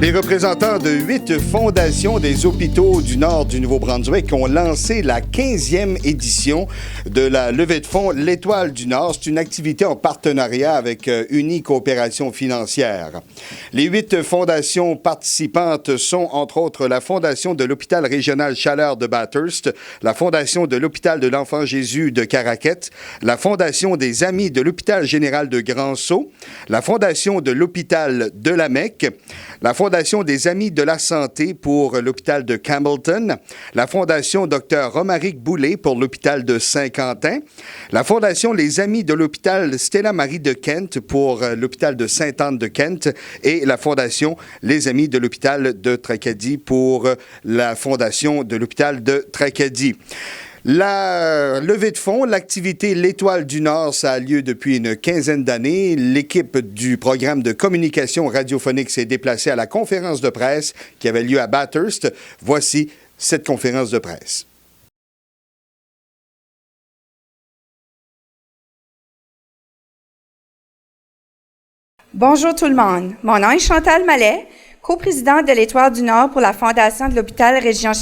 Les représentants de 8 fondations des hôpitaux du nord du Nouveau-Brunswick ont lancé la 15e édition de la levée de fonds L'Étoile du Nord. C'est une activité en partenariat avec Uni Coopération Financière. Les 8 fondations participantes sont, entre autres, la Fondation de l'Hôpital régional Chaleur de Bathurst, la Fondation de l'Hôpital de l'Enfant Jésus de Caraquette, la Fondation des Amis de l'Hôpital général de Grand-Sault, la Fondation de l'Hôpital de la Mecque, la Fondation des Amis de la Santé pour l'hôpital de Campbellton, la Fondation Dr Romaric Boulay pour l'hôpital de Saint-Quentin, la Fondation Les Amis de l'hôpital Stella-Marie de Kent pour l'hôpital de Sainte-Anne-de-Kent et la Fondation Les Amis de l'hôpital de Tracadie pour la Fondation de l'hôpital de Tracadie. La levée de fonds, l'activité L'Étoile du Nord, ça a lieu depuis une quinzaine d'années. L'équipe du programme de communication radiophonique s'est déplacée à la conférence de presse qui avait lieu à Bathurst. Voici cette conférence de presse. Bonjour tout le monde. Mon nom est Chantal Mallet, coprésidente de l'Étoile du Nord pour la Fondation de l'Hôpital régional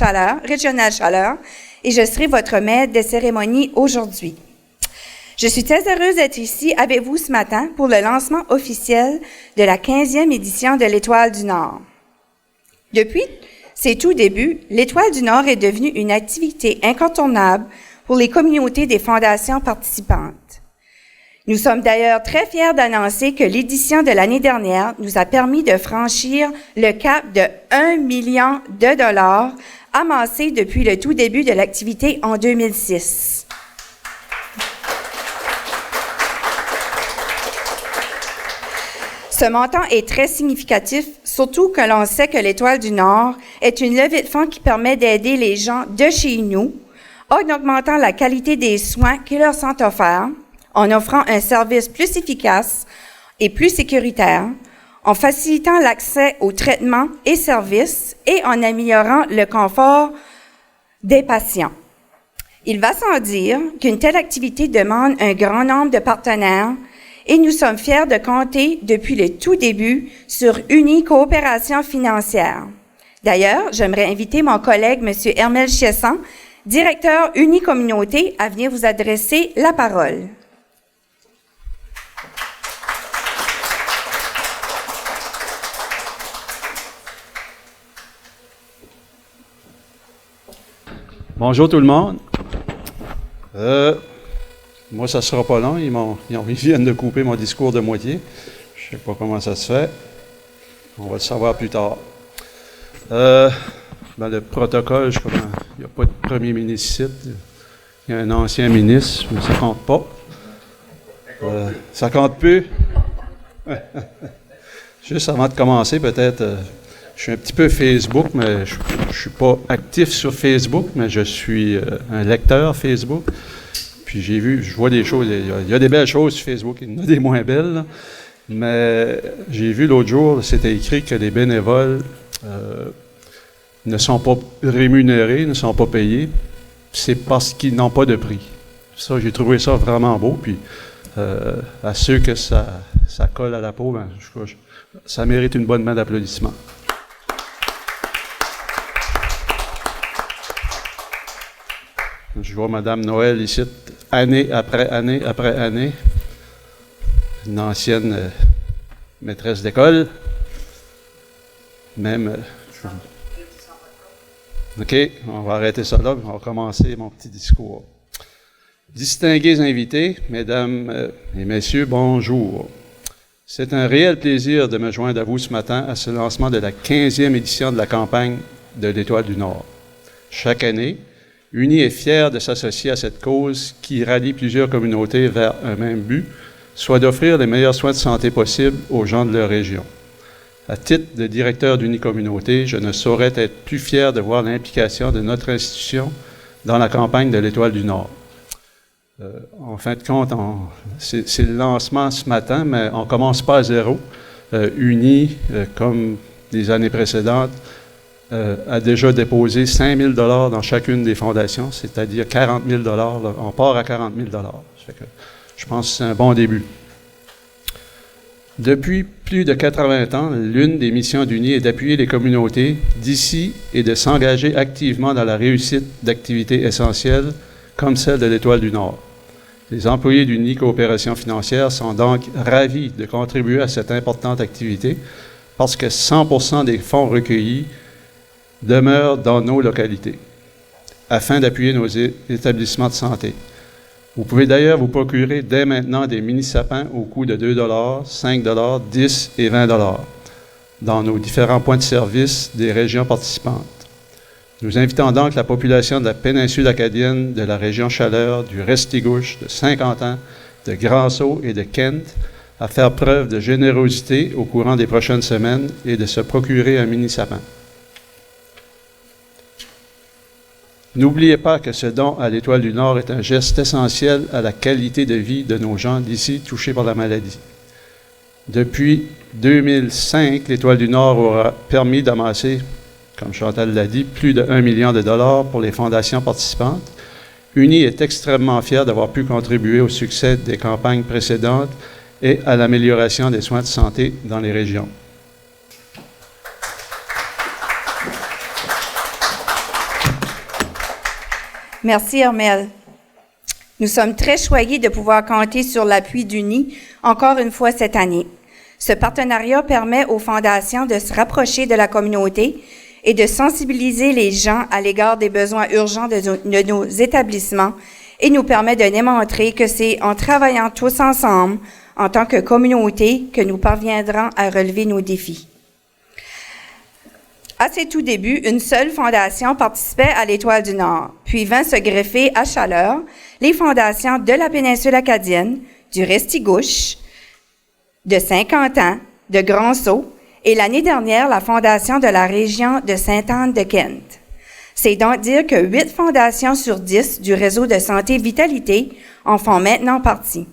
Chaleur, et je serai votre maître de cérémonie aujourd'hui. Je suis très heureuse d'être ici avec vous ce matin pour le lancement officiel de la 15e édition de l'Étoile du Nord. Depuis ses tout débuts, l'Étoile du Nord est devenue une activité incontournable pour les communautés des fondations participantes. Nous sommes d'ailleurs très fiers d'annoncer que l'édition de l'année dernière nous a permis de franchir le cap de 1 million de dollars amassés depuis le tout début de l'activité en 2006. Ce montant est très significatif, surtout que l'on sait que l'Étoile du Nord est une levée de fonds qui permet d'aider les gens de chez nous en augmentant la qualité des soins qui leur sont offerts, en offrant un service plus efficace et plus sécuritaire, en facilitant l'accès aux traitements et services et en améliorant le confort des patients. Il va sans dire qu'une telle activité demande un grand nombre de partenaires et nous sommes fiers de compter depuis le tout début sur Uni Coopération Financière. D'ailleurs, j'aimerais inviter mon collègue, M. Hermel Chiasson, directeur Uni Communauté, à venir vous adresser la parole. Bonjour tout le monde. Moi, ça ne sera pas long. Ils viennent de couper mon discours de moitié. Je ne sais pas comment ça se fait. On va le savoir plus tard. Le protocole, il n'y a pas de premier ministre ici. Il y a un ancien ministre, mais ça ne compte pas. Ça compte plus. Juste avant de commencer, peut-être... je suis un petit peu Facebook, mais je ne suis pas actif sur Facebook, mais je suis un lecteur Facebook. Puis je vois des choses, il y a des belles choses sur Facebook, il y en a des moins belles. Là. Mais j'ai vu l'autre jour, c'était écrit que les bénévoles ne sont pas rémunérés, ne sont pas payés. C'est parce qu'ils n'ont pas de prix. Ça, j'ai trouvé ça vraiment beau. Puis à ceux que ça colle à la peau, ben, ça mérite une bonne main d'applaudissements. Je vois Mme Noël ici, année après année après année, une ancienne maîtresse d'école. Même. OK, on va arrêter ça là, on va commencer mon petit discours. Distingués invités, mesdames et messieurs, bonjour. C'est un réel plaisir de me joindre à vous ce matin à ce lancement de la 15e édition de la campagne de l'Étoile du Nord. Chaque année, Uni est fier de s'associer à cette cause qui rallie plusieurs communautés vers un même but, soit d'offrir les meilleurs soins de santé possibles aux gens de leur région. À titre de directeur d'Uni Communauté, je ne saurais être plus fier de voir l'implication de notre institution dans la campagne de l'Étoile du Nord. En fin de compte, c'est le lancement ce matin, mais on ne commence pas à zéro. Uni, comme les années précédentes, a déjà déposé 5 000 $ dans chacune des fondations, c'est-à-dire 40 000 $. On part à 40 000 $. Ça fait que je pense que c'est un bon début. Depuis plus de 80 ans, l'une des missions d'UNI est d'appuyer les communautés d'ici et de s'engager activement dans la réussite d'activités essentielles comme celle de l'Étoile du Nord. Les employés d'UNI Coopération financière sont donc ravis de contribuer à cette importante activité parce que 100% des fonds recueillis demeurent dans nos localités afin d'appuyer nos établissements de santé. Vous pouvez d'ailleurs vous procurer dès maintenant des mini-sapins au coût de 2 $, 5 $, 10 et 20 $ dans nos différents points de service des régions participantes. Nous invitons donc la population de la péninsule acadienne, de la région Chaleur, du Restigouche, de Saint-Quentin, de Grand-Sault et de Kent à faire preuve de générosité au courant des prochaines semaines et de se procurer un mini-sapin. N'oubliez pas que ce don à l'Étoile du Nord est un geste essentiel à la qualité de vie de nos gens d'ici touchés par la maladie. Depuis 2005, l'Étoile du Nord aura permis d'amasser, comme Chantal l'a dit, plus de 1 million de dollars pour les fondations participantes. UNI est extrêmement fier d'avoir pu contribuer au succès des campagnes précédentes et à l'amélioration des soins de santé dans les régions. Merci, Hermel. Nous sommes très choyés de pouvoir compter sur l'appui d'UNI encore une fois cette année. Ce partenariat permet aux fondations de se rapprocher de la communauté et de sensibiliser les gens à l'égard des besoins urgents de nos établissements et nous permet de démontrer que c'est en travaillant tous ensemble, en tant que communauté, que nous parviendrons à relever nos défis. À ses tout débuts, une seule fondation participait à l'Étoile du Nord, puis vint se greffer à Chaleur les fondations de la péninsule acadienne, du Restigouche, de Saint-Quentin, de Grand-Sault, et l'année dernière, la fondation de la région de Sainte-Anne-de-Kent. C'est donc dire que 8 fondations sur 10 du réseau de santé Vitalité en font maintenant partie.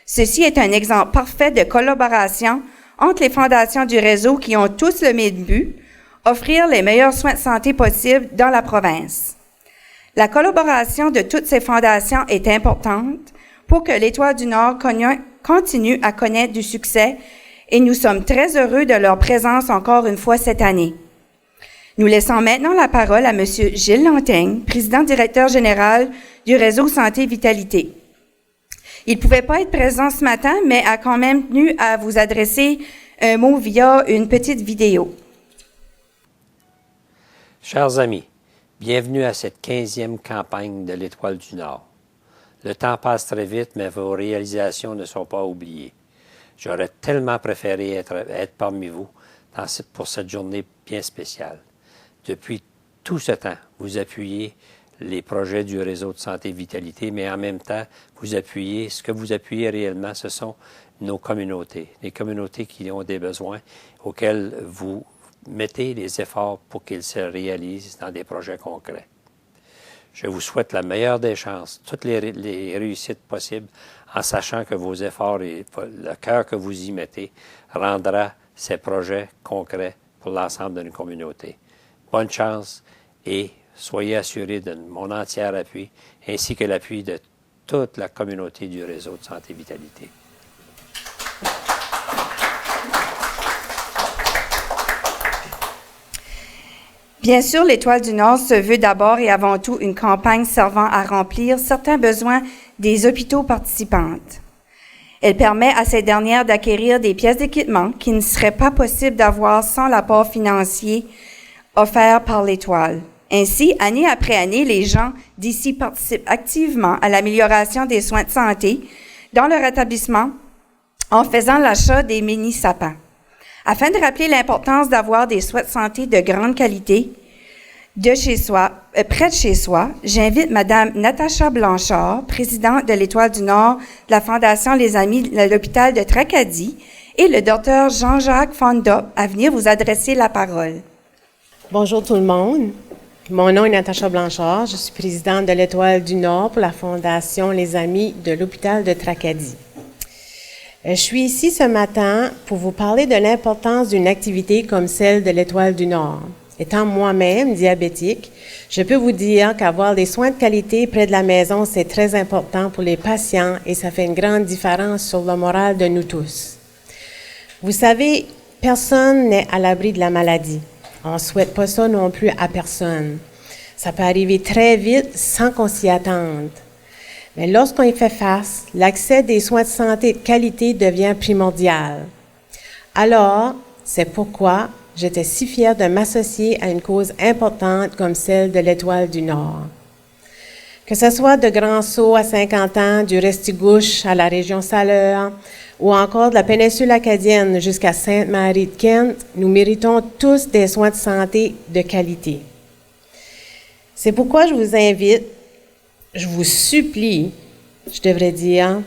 Ceci est un exemple parfait de collaboration entre les fondations du réseau qui ont tous le même but, offrir les meilleurs soins de santé possibles dans la province. La collaboration de toutes ces fondations est importante pour que l'Étoile du Nord continue à connaître du succès et nous sommes très heureux de leur présence encore une fois cette année. Nous laissons maintenant la parole à M. Gilles Lantaigne, président-directeur général du réseau Santé Vitalité. Il ne pouvait pas être présent ce matin, mais a quand même tenu à vous adresser un mot via une petite vidéo. Chers amis, bienvenue à cette 15e campagne de l'Étoile du Nord. Le temps passe très vite, mais vos réalisations ne sont pas oubliées. J'aurais tellement préféré être parmi vous pour cette journée bien spéciale. Depuis tout ce temps, vous appuyez les projets du réseau de santé Vitalité, mais en même temps, ce que vous appuyez réellement, ce sont nos communautés, les communautés qui ont des besoins auxquels vous mettez les efforts pour qu'ils se réalisent dans des projets concrets. Je vous souhaite la meilleure des chances, toutes les réussites possibles, en sachant que vos efforts et le cœur que vous y mettez rendra ces projets concrets pour l'ensemble de nos communautés. Bonne chance et soyez assurés de mon entier appui, ainsi que l'appui de toute la communauté du réseau de santé Vitalité. Bien sûr, l'Étoile du Nord se veut d'abord et avant tout une campagne servant à remplir certains besoins des hôpitaux participantes. Elle permet à ces dernières d'acquérir des pièces d'équipement qui ne seraient pas possibles d'avoir sans l'apport financier offert par l'Étoile. Ainsi, année après année, les gens d'ici participent activement à l'amélioration des soins de santé dans leur établissement en faisant l'achat des mini-sapins. Afin de rappeler l'importance d'avoir des soins de santé de grande qualité près de chez soi, j'invite Mme Natacha Blanchard, présidente de l'Étoile du Nord de la Fondation Les Amis de l'hôpital de Tracadie, et le docteur Jean-Jacques Fonda à venir vous adresser la parole. Bonjour tout le monde. Mon nom est Natacha Blanchard. Je suis présidente de l'Étoile du Nord pour la Fondation Les Amis de l'hôpital de Tracadie. Je suis ici ce matin pour vous parler de l'importance d'une activité comme celle de l'Étoile du Nord. Étant moi-même diabétique, je peux vous dire qu'avoir des soins de qualité près de la maison, c'est très important pour les patients et ça fait une grande différence sur le moral de nous tous. Vous savez, personne n'est à l'abri de la maladie. On ne souhaite pas ça non plus à personne. Ça peut arriver très vite sans qu'on s'y attende. Mais lorsqu'on y fait face, l'accès des soins de santé de qualité devient primordial. Alors, c'est pourquoi j'étais si fière de m'associer à une cause importante comme celle de l'Étoile du Nord. Que ce soit de Grand-Sault à 50 ans, du Restigouche à la région Saleur, ou encore de la péninsule acadienne jusqu'à Sainte-Marie-de-Kent, nous méritons tous des soins de santé de qualité. C'est pourquoi je vous invite, je vous supplie, je devrais dire,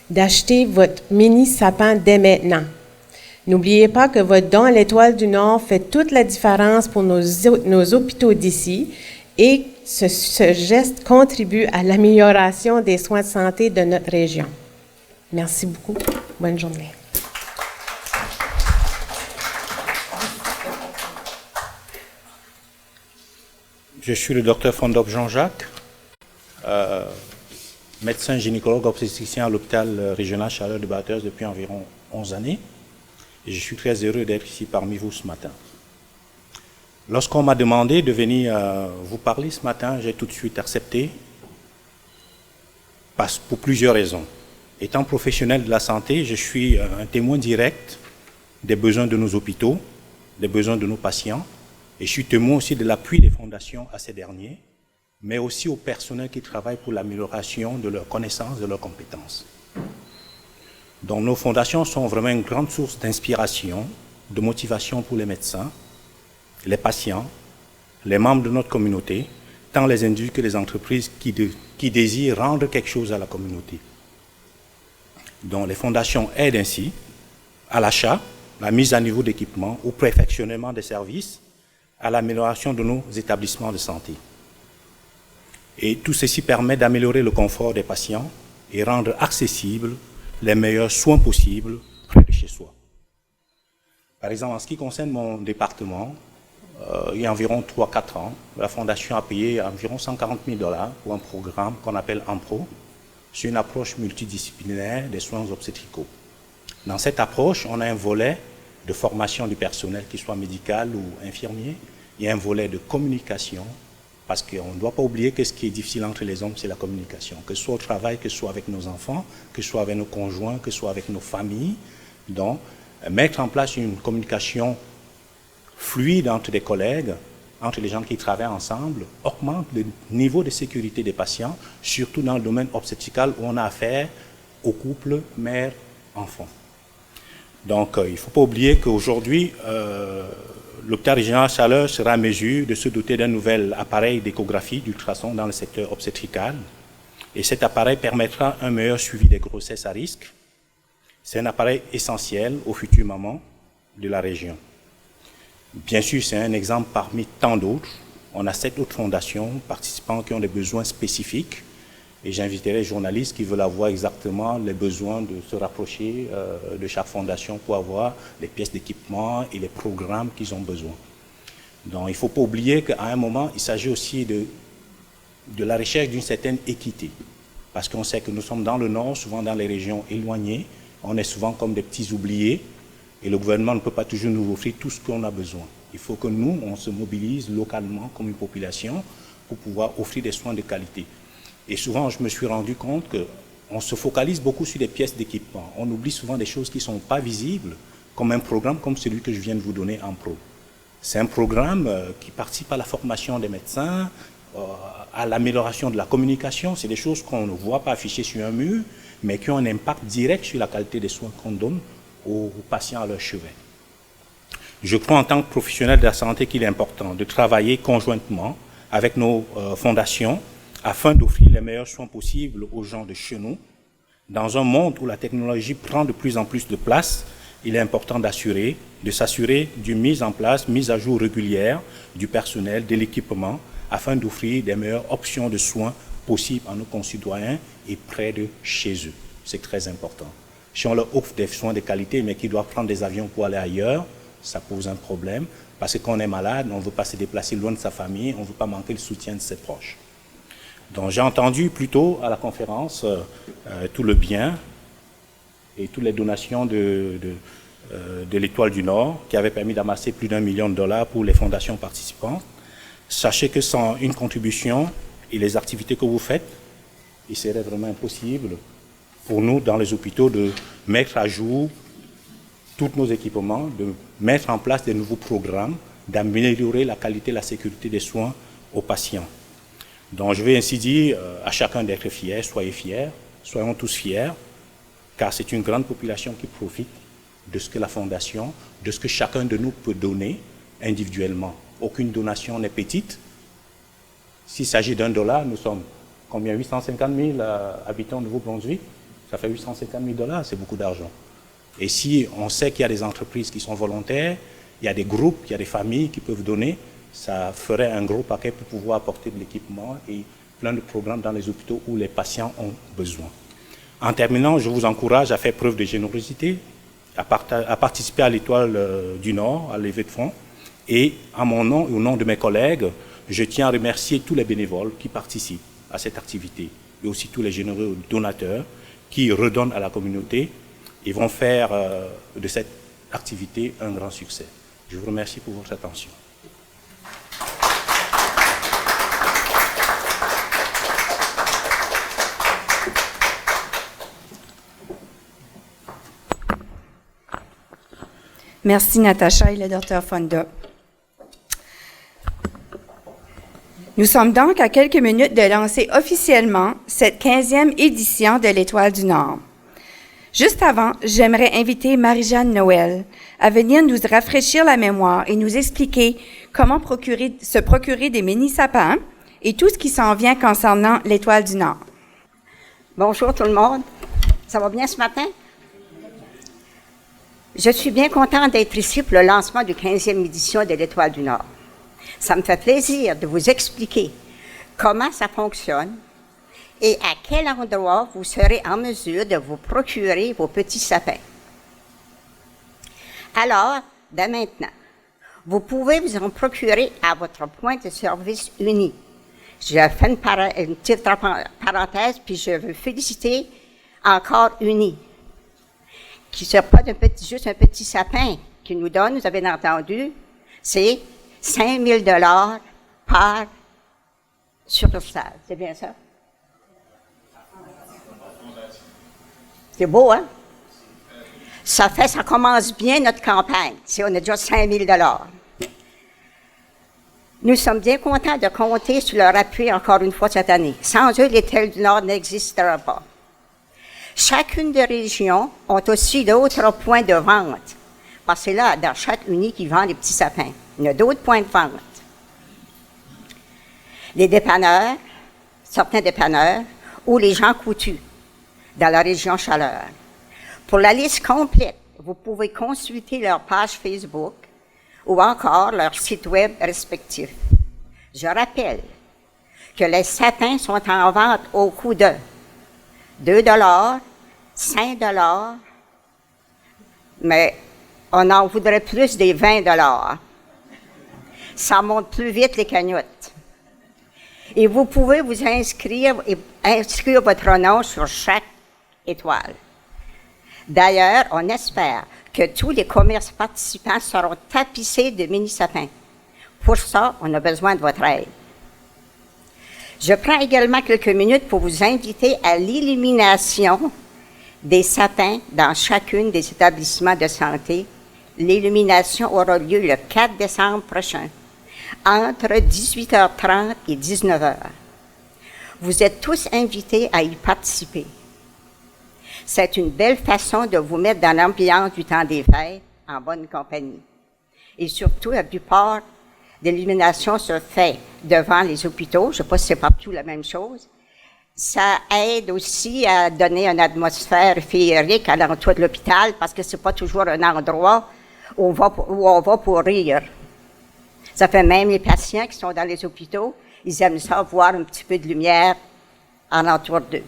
d'acheter votre mini sapin dès maintenant. N'oubliez pas que votre don à l'Étoile du Nord fait toute la différence pour nos hôpitaux d'ici et ce geste contribue à l'amélioration des soins de santé de notre région. Merci beaucoup. Bonne journée. Je suis le docteur Fondop Jean-Jacques, médecin gynécologue obstétricien à l'hôpital régional Chaleur de Bathurst depuis environ 11 années. Et je suis très heureux d'être ici parmi vous ce matin. Lorsqu'on m'a demandé de venir vous parler ce matin, j'ai tout de suite accepté pour plusieurs raisons. Étant professionnel de la santé, je suis un témoin direct des besoins de nos hôpitaux, des besoins de nos patients, et je suis témoin aussi de l'appui des fondations à ces derniers, mais aussi au personnel qui travaille pour l'amélioration de leurs connaissances, de leurs compétences. Donc nos fondations sont vraiment une grande source d'inspiration, de motivation pour les médecins, les patients, les membres de notre communauté, tant les individus que les entreprises qui désirent rendre quelque chose à la communauté. Donc les fondations aident ainsi à l'achat, la mise à niveau d'équipements, au perfectionnement des services, à l'amélioration de nos établissements de santé. Et tout ceci permet d'améliorer le confort des patients et rendre accessibles les meilleurs soins possibles près de chez soi. Par exemple, en ce qui concerne mon département, il y a environ 3-4 ans, la Fondation a payé environ 140 000 $ pour un programme qu'on appelle AMPRO, sur une approche multidisciplinaire des soins obstétricaux. Dans cette approche, on a un volet de formation du personnel, qu'il soit médical ou infirmier. Il y a un volet de communication, parce qu'on ne doit pas oublier que ce qui est difficile entre les hommes, c'est la communication. Que ce soit au travail, que ce soit avec nos enfants, que ce soit avec nos conjoints, que ce soit avec nos familles. Donc, mettre en place une communication fluide entre des collègues, entre les gens qui travaillent ensemble, augmente le niveau de sécurité des patients, surtout dans le domaine obstétrical où on a affaire au couple mère-enfant. Donc, il ne faut pas oublier qu'aujourd'hui, l'hôpital régional Chaleur sera à mesure de se doter d'un nouvel appareil d'échographie d'ultrasons dans le secteur obstétrical. Et cet appareil permettra un meilleur suivi des grossesses à risque. C'est un appareil essentiel aux futures mamans de la région. Bien sûr, c'est un exemple parmi tant d'autres. On a 7 autres fondations, participants qui ont des besoins spécifiques. Et j'inviterai les journalistes qui veulent avoir exactement les besoins de se rapprocher de chaque fondation pour avoir les pièces d'équipement et les programmes qu'ils ont besoin. Donc, il ne faut pas oublier qu'à un moment, il s'agit aussi de la recherche d'une certaine équité. Parce qu'on sait que nous sommes dans le Nord, souvent dans les régions éloignées. On est souvent comme des petits oubliés. Et le gouvernement ne peut pas toujours nous offrir tout ce qu'on a besoin. Il faut que nous, on se mobilise localement comme une population pour pouvoir offrir des soins de qualité. Et souvent, je me suis rendu compte qu'on se focalise beaucoup sur des pièces d'équipement. On oublie souvent des choses qui ne sont pas visibles, comme un programme comme celui que je viens de vous donner en pro. C'est un programme qui participe à la formation des médecins, à l'amélioration de la communication. C'est des choses qu'on ne voit pas affichées sur un mur, mais qui ont un impact direct sur la qualité des soins qu'on donne aux patients à leur chevet. Je crois en tant que professionnel de la santé qu'il est important de travailler conjointement avec nos fondations afin d'offrir les meilleurs soins possibles aux gens de chez nous. Dans un monde où la technologie prend de plus en plus de place, il est important de s'assurer d'une mise en place, mise à jour régulière du personnel, de l'équipement, afin d'offrir des meilleures options de soins possibles à nos concitoyens et près de chez eux. C'est très important. Si on leur offre des soins de qualité, mais qu'ils doivent prendre des avions pour aller ailleurs, ça pose un problème, parce que quand on est malade, on ne veut pas se déplacer loin de sa famille, on ne veut pas manquer le soutien de ses proches. Donc j'ai entendu plutôt à la conférence tout le bien et toutes les donations de l'Étoile du Nord, qui avait permis d'amasser plus d'1 million de dollars pour les fondations participantes. Sachez que sans une contribution et les activités que vous faites, il serait vraiment impossible pour nous, dans les hôpitaux, de mettre à jour tous nos équipements, de mettre en place de nouveaux programmes, d'améliorer la qualité et la sécurité des soins aux patients. Donc je vais ainsi dire à chacun d'être fier, soyez fiers, soyons tous fiers, car c'est une grande population qui profite de ce que la Fondation, de ce que chacun de nous peut donner individuellement. Aucune donation n'est petite. S'il s'agit d'$1, nous sommes combien? 850 000 habitants au Nouveau-Brunswick. Ça fait 850 000 $, c'est beaucoup d'argent. Et si on sait qu'il y a des entreprises qui sont volontaires, il y a des groupes, il y a des familles qui peuvent donner, ça ferait un gros paquet pour pouvoir apporter de l'équipement et plein de programmes dans les hôpitaux où les patients ont besoin. En terminant, je vous encourage à faire preuve de générosité, à participer à l'Étoile du Nord, à levée de fonds. Et à mon nom et au nom de mes collègues, je tiens à remercier tous les bénévoles qui participent à cette activité et aussi tous les généreux donateurs qui redonnent à la communauté et vont faire de cette activité un grand succès. Je vous remercie pour votre attention. Merci Natacha et le Dr Fonda. Nous sommes donc à quelques minutes de lancer officiellement cette 15e édition de l'Étoile du Nord. Juste avant, j'aimerais inviter Marie-Jeanne Noël à venir nous rafraîchir la mémoire et nous expliquer comment se procurer des mini-sapins et tout ce qui s'en vient concernant l'Étoile du Nord. Bonjour tout le monde. Ça va bien ce matin? Je suis bien contente d'être ici pour le lancement du 15e édition de l'Étoile du Nord. Ça me fait plaisir de vous expliquer comment ça fonctionne et à quel endroit vous serez en mesure de vous procurer vos petits sapins. Alors, dès maintenant, vous pouvez vous en procurer à votre point de service uni. Je fais une petite parenthèse, puis je veux féliciter encore Uni, qui ne sert pas juste un petit sapin qu'ils nous donne, vous avez entendu, c'est 5 000 $ par succursale. C'est bien ça? C'est beau, hein? Ça commence bien notre campagne. On a déjà 5 000 $. Nous sommes bien contents de compter sur leur appui encore une fois cette année. Sans eux, l'Étoile du Nord n'existera pas. Chacune des régions ont aussi d'autres points de vente. Parce que c'est là, dans chaque uni qui vend les petits sapins. Il y a d'autres points de vente. Les dépanneurs, certains dépanneurs, ou les gens coutus, dans la région Chaleur. Pour la liste complète, vous pouvez consulter leur page Facebook ou encore leur site web respectif. Je rappelle que les sapins sont en vente au coût de 2 $, 5 $, mais on en voudrait plus des 20 $. Ça monte plus vite les cagnottes. Et vous pouvez vous inscrire votre nom sur chaque étoile. D'ailleurs, on espère que tous les commerces participants seront tapissés de mini-sapins. Pour ça, on a besoin de votre aide. Je prends également quelques minutes pour vous inviter à l'illumination des sapins dans chacune des établissements de santé. L'illumination aura lieu le 4 décembre prochain, entre 18h30 et 19h. Vous êtes tous invités à y participer. C'est une belle façon de vous mettre dans l'ambiance du temps des fêtes en bonne compagnie. Et surtout, la plupart de l'illumination se fait devant les hôpitaux. Je ne sais pas si c'est partout la même chose. Ça aide aussi à donner une atmosphère féerique à l'entour de l'hôpital parce que ce n'est pas toujours un endroit où on va pour rire. Ça fait même les patients qui sont dans les hôpitaux, ils aiment ça voir un petit peu de lumière en entour d'eux.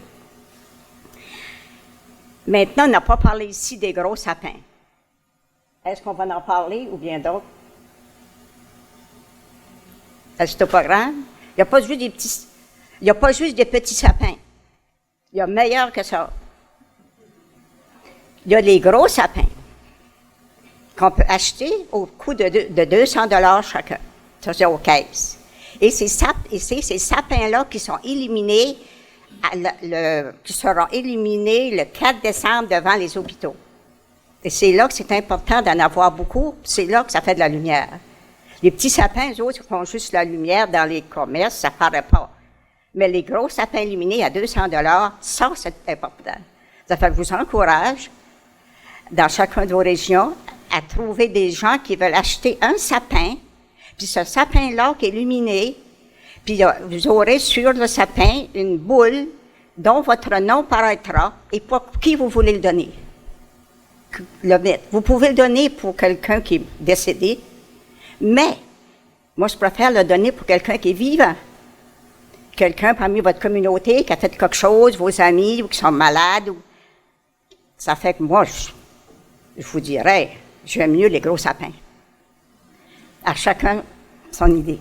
Maintenant, on n'a pas parlé ici des gros sapins. Est-ce qu'on va en parler ou bien d'autres? Est-ce que c'est pas grave? Il n'y a pas juste des petits sapins. Il y a meilleur que ça. Il y a les gros sapins. qu'on peut acheter au coût de 200 $ chacun. Ça, c'est aux caisses. Et ces sapins-là qui sont éliminés, qui seront éliminés le 4 décembre devant les hôpitaux. Et c'est là que c'est important d'en avoir beaucoup, c'est là que ça fait de la lumière. Les petits sapins, eux autres, font juste la lumière dans les commerces, ça ne paraît pas. Mais les gros sapins éliminés à 200 $, ça, c'est important. Ça fait que je vous encourage, dans chacune de vos régions, à trouver des gens qui veulent acheter un sapin, puis ce sapin-là qui est illuminé, puis vous aurez sur le sapin une boule dont votre nom paraîtra et pour qui vous voulez le donner. Le mettre. Vous pouvez le donner pour quelqu'un qui est décédé, mais moi, je préfère le donner pour quelqu'un qui est vivant. Quelqu'un parmi votre communauté qui a fait quelque chose, vos amis, ou qui sont malades. Ça fait que moi, je vous dirais, j'aime mieux les gros sapins. À chacun son idée.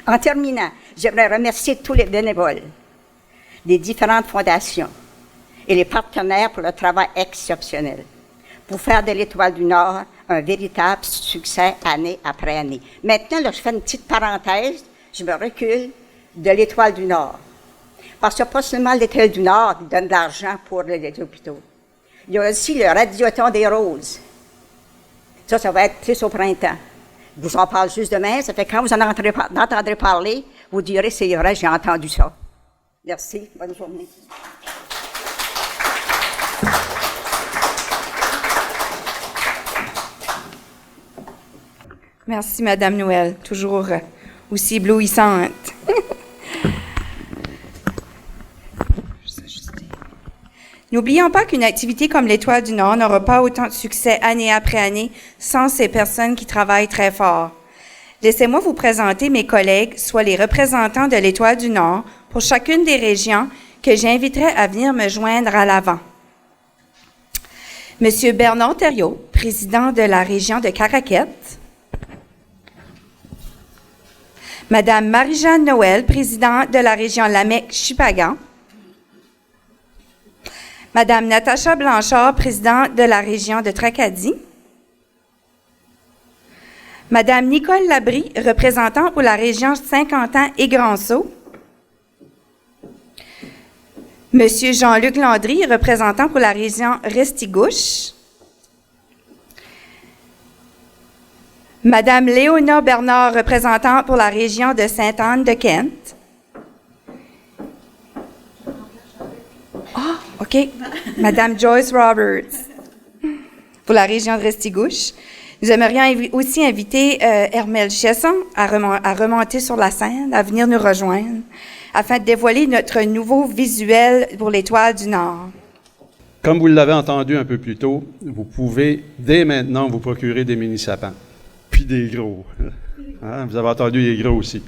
En terminant, j'aimerais remercier tous les bénévoles des différentes fondations et les partenaires pour le travail exceptionnel, pour faire de l'Étoile du Nord un véritable succès année après année. Maintenant, là, je fais une petite parenthèse, je me recule de l'Étoile du Nord. Parce que pas seulement l'Étoile du Nord qui donne de l'argent pour les hôpitaux. Il y a aussi le Radioton des Roses. Ça va être plus au printemps. Je vous en parle juste demain, ça fait que quand vous en entendrez parler, vous direz, c'est vrai, j'ai entendu ça. Merci, bonne journée. Merci, Madame Noël, toujours aussi éblouissante. N'oublions pas qu'une activité comme l'Étoile du Nord n'aura pas autant de succès année après année sans ces personnes qui travaillent très fort. Laissez-moi vous présenter mes collègues, soit les représentants de l'Étoile du Nord, pour chacune des régions que j'inviterai à venir me joindre à l'avant. Monsieur Bernard Thériault, président de la région de Caraquette. Madame Marie-Jeanne Noël, présidente de la région Lamec-Chupagan. Madame Natacha Blanchard, présidente de la région de Tracadie. Madame Nicole Labrie, représentant pour la région Saint-Quentin et Grand-Sault. Monsieur Jean-Luc Landry, représentant pour la région Restigouche. Madame Léona Bernard, représentant pour la région de Sainte-Anne-de-Kent. Ah, OK. Madame Joyce Roberts, pour la région de Restigouche. Nous aimerions aussi inviter Hermel Chesson à remonter sur la scène, à venir nous rejoindre, afin de dévoiler notre nouveau visuel pour l'Étoile du Nord. Comme vous l'avez entendu un peu plus tôt, vous pouvez dès maintenant vous procurer des mini-sapins, puis des gros. Hein? Vous avez entendu les gros aussi.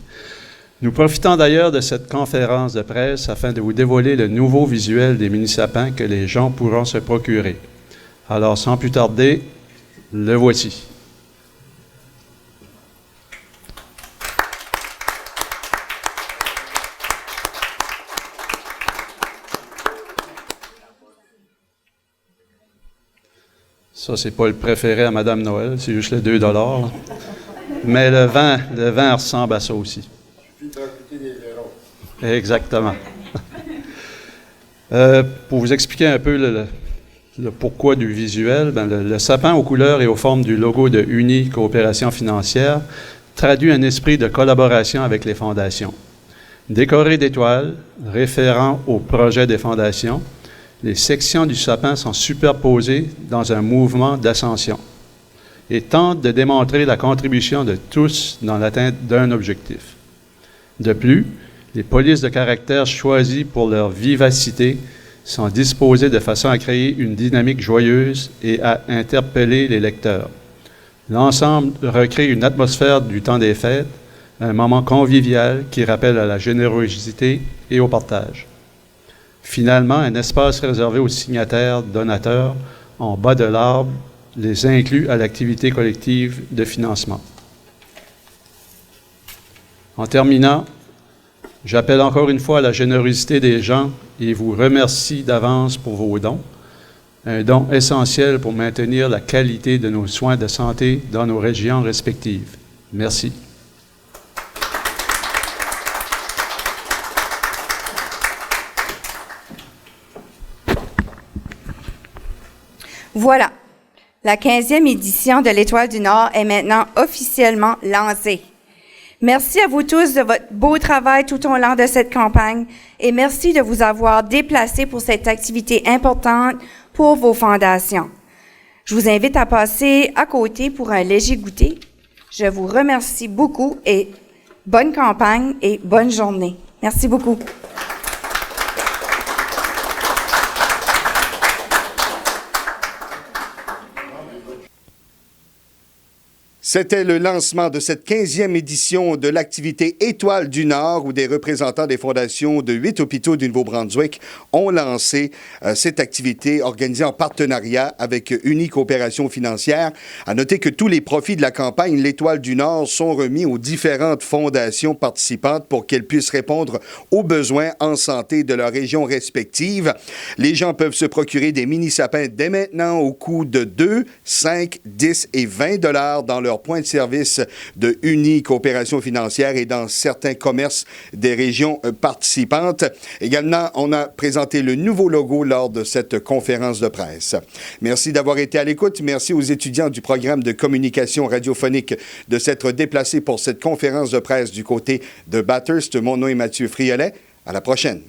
Nous profitons d'ailleurs de cette conférence de presse afin de vous dévoiler le nouveau visuel des mini-sapins que les gens pourront se procurer. Alors, sans plus tarder, le voici. Ça, c'est pas le préféré à Madame Noël, c'est juste les 2 $. Là. Mais le vin ressemble à ça aussi. Exactement. Pour vous expliquer un peu le pourquoi du visuel, le sapin aux couleurs et aux formes du logo de Uni Coopération Financière traduit un esprit de collaboration avec les fondations. Décoré d'étoiles, référant au projet des fondations, les sections du sapin sont superposées dans un mouvement d'ascension et tentent de démontrer la contribution de tous dans l'atteinte d'un objectif. De plus, les polices de caractère choisies pour leur vivacité sont disposées de façon à créer une dynamique joyeuse et à interpeller les lecteurs. L'ensemble recrée une atmosphère du temps des fêtes, un moment convivial qui rappelle à la générosité et au partage. Finalement, un espace réservé aux signataires, donateurs, en bas de l'arbre, les inclut à l'activité collective de financement. En terminant, j'appelle encore une fois à la générosité des gens et vous remercie d'avance pour vos dons. un don essentiel pour maintenir la qualité de nos soins de santé dans nos régions respectives. Merci. Voilà, la 15e édition de l'Étoile du Nord est maintenant officiellement lancée. Merci à vous tous de votre beau travail tout au long de cette campagne et merci de vous avoir déplacés pour cette activité importante pour vos fondations. Je vous invite à passer à côté pour un léger goûter. Je vous remercie beaucoup et bonne campagne et bonne journée. Merci beaucoup. C'était le lancement de cette 15e édition de l'activité Étoile du Nord où des représentants des fondations de 8 hôpitaux du Nouveau-Brunswick ont lancé cette activité organisée en partenariat avec Uni Coopération Financière. À noter que tous les profits de la campagne l'Étoile du Nord sont remis aux différentes fondations participantes pour qu'elles puissent répondre aux besoins en santé de leur région respective. Les gens peuvent se procurer des mini-sapins dès maintenant au coût de 2, 5, 10 et 20 $ dans leur point de service de Uni Coopération Financière et dans certains commerces des régions participantes. Également, on a présenté le nouveau logo lors de cette conférence de presse. Merci d'avoir été à l'écoute. Merci aux étudiants du programme de communication radiophonique de s'être déplacés pour cette conférence de presse du côté de Bathurst. Mon nom est Mathieu Friolet. À la prochaine.